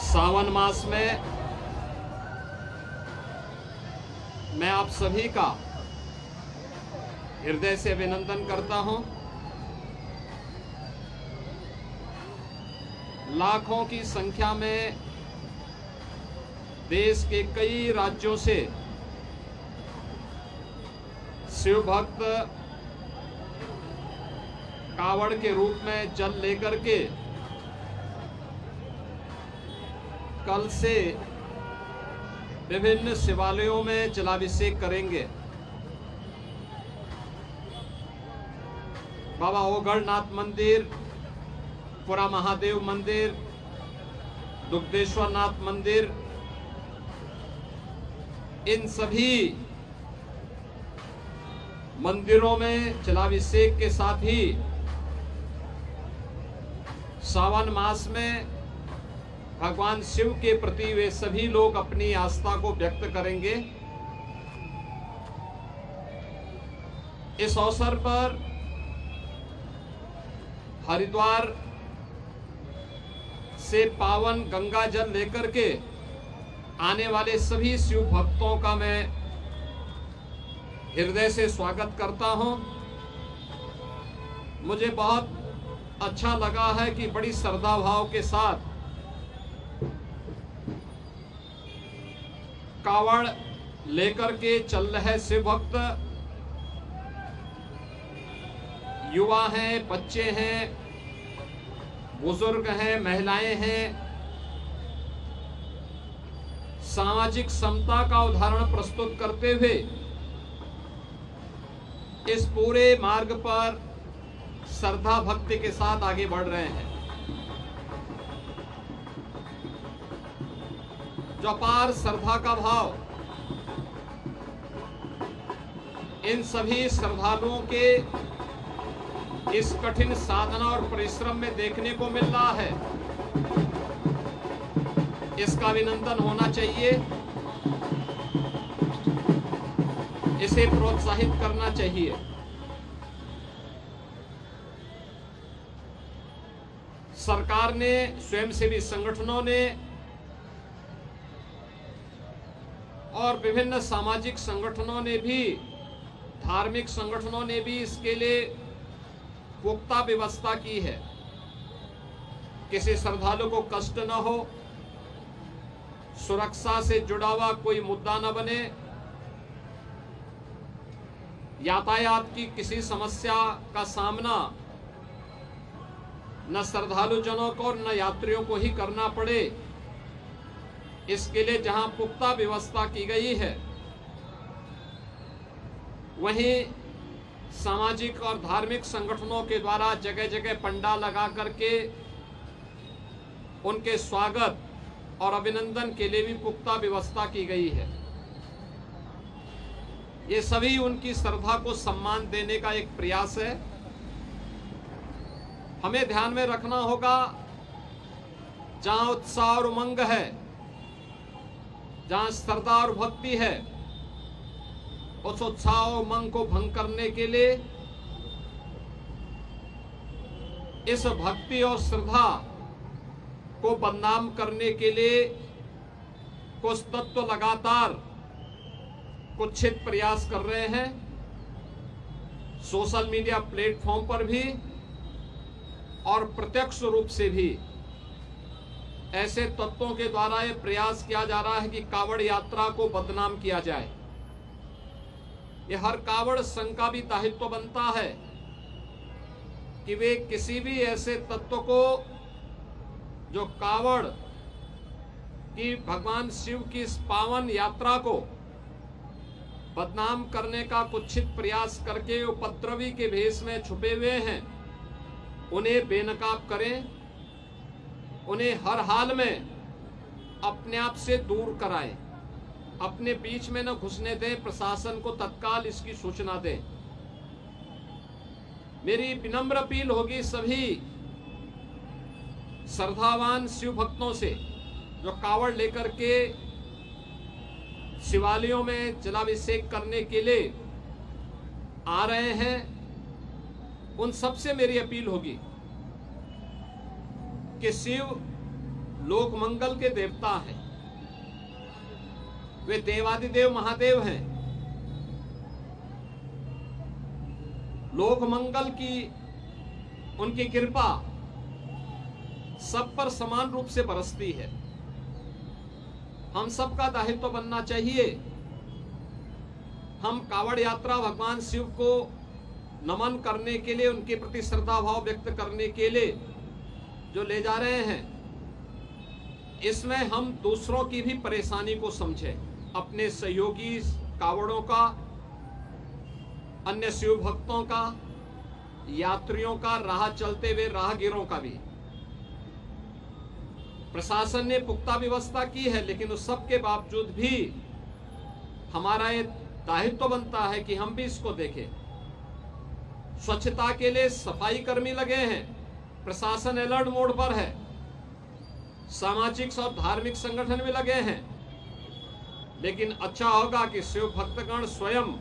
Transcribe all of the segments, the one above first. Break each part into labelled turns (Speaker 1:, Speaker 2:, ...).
Speaker 1: सावन मास में मैं आप सभी का हृदय से अभिनंदन करता हूं। लाखों की संख्या में देश के कई राज्यों से शिव भक्त कावड़ के रूप में जल लेकर के कल से विभिन्न शिवालयों में जलाभिषेक करेंगे। बाबा ओगढ़नाथ मंदिर, पुरा महादेव मंदिर, दुग्धेश्वर नाथ मंदिर, इन सभी मंदिरों में जलाभिषेक के साथ ही सावन मास में भगवान शिव के प्रति वे सभी लोग अपनी आस्था को व्यक्त करेंगे। इस अवसर पर हरिद्वार से पावन गंगा जल लेकर के आने वाले सभी शिव भक्तों का मैं हृदय से स्वागत करता हूं। मुझे बहुत अच्छा लगा है कि बड़ी श्रद्धा भाव के साथ कावड़ लेकर के चल रहे शिव भक्त, युवा हैं, बच्चे हैं, बुजुर्ग हैं, महिलाएं हैं, सामाजिक समता का उदाहरण प्रस्तुत करते हुए इस पूरे मार्ग पर श्रद्धा भक्ति के साथ आगे बढ़ रहे हैं। जो अपार श्रद्धा का भाव इन सभी श्रद्धालुओं के इस कठिन साधना और परिश्रम में देखने को मिल रहा है, इसका अभिनंदन होना चाहिए, इसे प्रोत्साहित करना चाहिए। सरकार ने, स्वयंसेवी संगठनों ने और विभिन्न सामाजिक संगठनों ने भी, धार्मिक संगठनों ने भी इसके लिए पुख्ता व्यवस्था की है। किसी श्रद्धालु को कष्ट न हो, सुरक्षा से जुड़ा हुआ कोई मुद्दा न बने, यातायात की किसी समस्या का सामना न श्रद्धालु जनों को न यात्रियों को ही करना पड़े, इसके लिए जहां पुख्ता व्यवस्था की गई है, वहीं सामाजिक और धार्मिक संगठनों के द्वारा जगह जगह पंडाल लगा करके उनके स्वागत और अभिनंदन के लिए भी पुख्ता व्यवस्था की गई है। ये सभी उनकी श्रद्धा को सम्मान देने का एक प्रयास है। हमें ध्यान में रखना होगा, जहां उत्साह और उमंग है, जहां श्रद्धा और भक्ति है, उस उत्साह और उमंग को भंग करने के लिए, इस भक्ति और श्रद्धा को बदनाम करने के लिए कुछ तत्व लगातार कुत्सित प्रयास कर रहे हैं। सोशल मीडिया प्लेटफॉर्म पर भी और प्रत्यक्ष रूप से भी ऐसे तत्वों के द्वारा यह प्रयास किया जा रहा है कि कावड़ यात्रा को बदनाम किया जाए। यह हर कावड़ संघ का भी दायित्व बनता है कि वे किसी भी ऐसे तत्व को जो कावड़ की भगवान शिव की इस पावन यात्रा को बदनाम करने का कुत्सित प्रयास करके उपद्रवी के भेष में छुपे हुए हैं, उन्हें बेनकाब करें, उन्हें हर हाल में अपने आप से दूर कराएं, अपने बीच में न घुसने दें, प्रशासन को तत्काल इसकी सूचना दें। मेरी विनम्र अपील होगी सभी श्रद्धावान शिव भक्तों से जो कावड़ लेकर के शिवालयों में जलाभिषेक करने के लिए आ रहे हैं, उन सबसे मेरी अपील होगी कि शिव लोक मंगल के देवता हैं, वे देवादिदेव महादेव हैं। लोक मंगल की उनकी कृपा सब पर समान रूप से बरसती है। हम सबका दायित्व बनना चाहिए, हम कावड़ यात्रा भगवान शिव को नमन करने के लिए, उनके प्रति श्रद्धा भाव व्यक्त करने के लिए जो ले जा रहे हैं, इसमें हम दूसरों की भी परेशानी को समझें, अपने सहयोगी कावड़ों का, अन्य शिव भक्तों का, यात्रियों का, राह चलते हुए राहगीरों का भी। प्रशासन ने पुख्ता व्यवस्था की है, लेकिन उस सब के बावजूद भी हमारा ये दायित्व बनता है कि हम भी इसको देखें। स्वच्छता के लिए सफाई कर्मी लगे हैं, प्रशासन अलर्ट मोड पर है, सामाजिक और धार्मिक संगठन में लगे हैं, लेकिन अच्छा होगा कि शिव भक्तगण स्वयं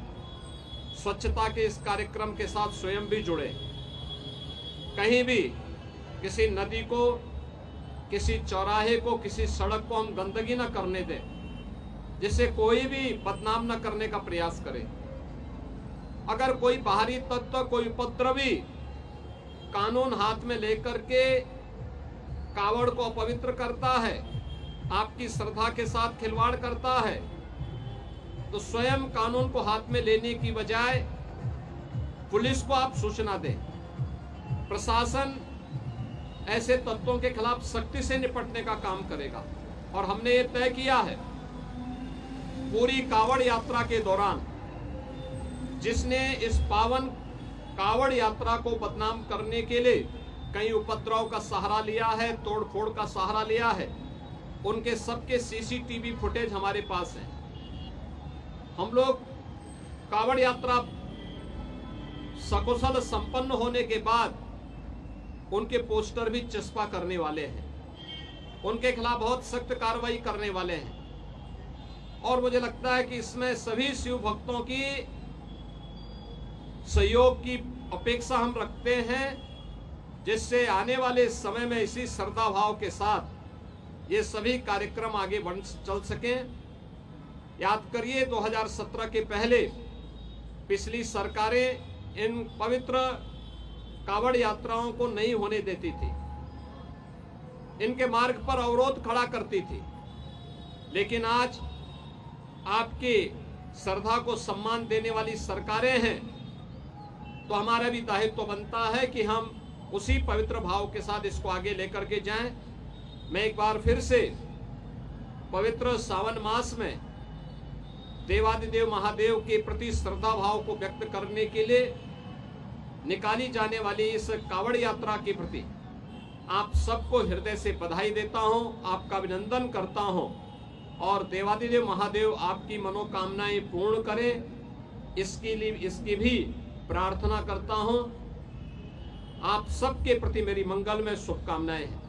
Speaker 1: स्वच्छता के इस कार्यक्रम के साथ स्वयं भी जुड़े। कहीं भी किसी नदी को, किसी चौराहे को, किसी सड़क को हम गंदगी न करने दें, जिससे कोई भी बदनाम न करने का प्रयास करे। अगर कोई बाहरी तत्व, कोई उपद्रवी कानून हाथ में लेकर के कावड़ को अपवित्र करता है, आपकी श्रद्धा के साथ खिलवाड़ करता है, तो स्वयं कानून को हाथ में लेने की बजाय पुलिस को आप सूचना दें। प्रशासन ऐसे तत्वों के खिलाफ सख्ती से निपटने का काम करेगा। और हमने ये तय किया है, पूरी कावड़ यात्रा के दौरान जिसने इस पावन कावड़ यात्रा को बदनाम करने के लिए कई उपद्रव का सहारा लिया है, तोड़फोड़ का सहारा लिया है, उनके सबके सीसीटीवी फुटेज हमारे पास है। हम लोग कावड़ यात्रा सकुशल संपन्न होने के बाद उनके पोस्टर भी चस्पा करने वाले हैं, उनके खिलाफ बहुत सख्त कार्रवाई करने वाले हैं। और मुझे लगता है कि इसमें सभी शिव भक्तों की सहयोग की अपेक्षा हम रखते हैं, जिससे आने वाले समय में इसी श्रद्धा भाव के साथ ये सभी कार्यक्रम आगे बढ़ चल सकें। याद करिए 2017 के पहले पिछली सरकारें इन पवित्र कावड़ यात्राओं को नहीं होने देती थी, इनके मार्ग पर अवरोध खड़ा करती थी। लेकिन आज आपकी श्रद्धा को सम्मान देने वाली सरकारें हैं, तो हमारा भी दायित्व बनता है कि हम उसी पवित्र भाव के साथ इसको आगे लेकर के जाएं। मैं एक बार फिर से पवित्र सावन मास में देवादिदेव महादेव के प्रति श्रद्धा भाव को व्यक्त करने के लिए निकाली जाने वाली इस कावड़ यात्रा के प्रति आप सबको हृदय से बधाई देता हूं, आपका अभिनंदन करता हूं, और देवादिदेव महादेव आपकी मनोकामनाएं पूर्ण करें, इसकी भी प्रार्थना करता हूं। आप सबके प्रति मेरी मंगलमय शुभकामनाएं हैं।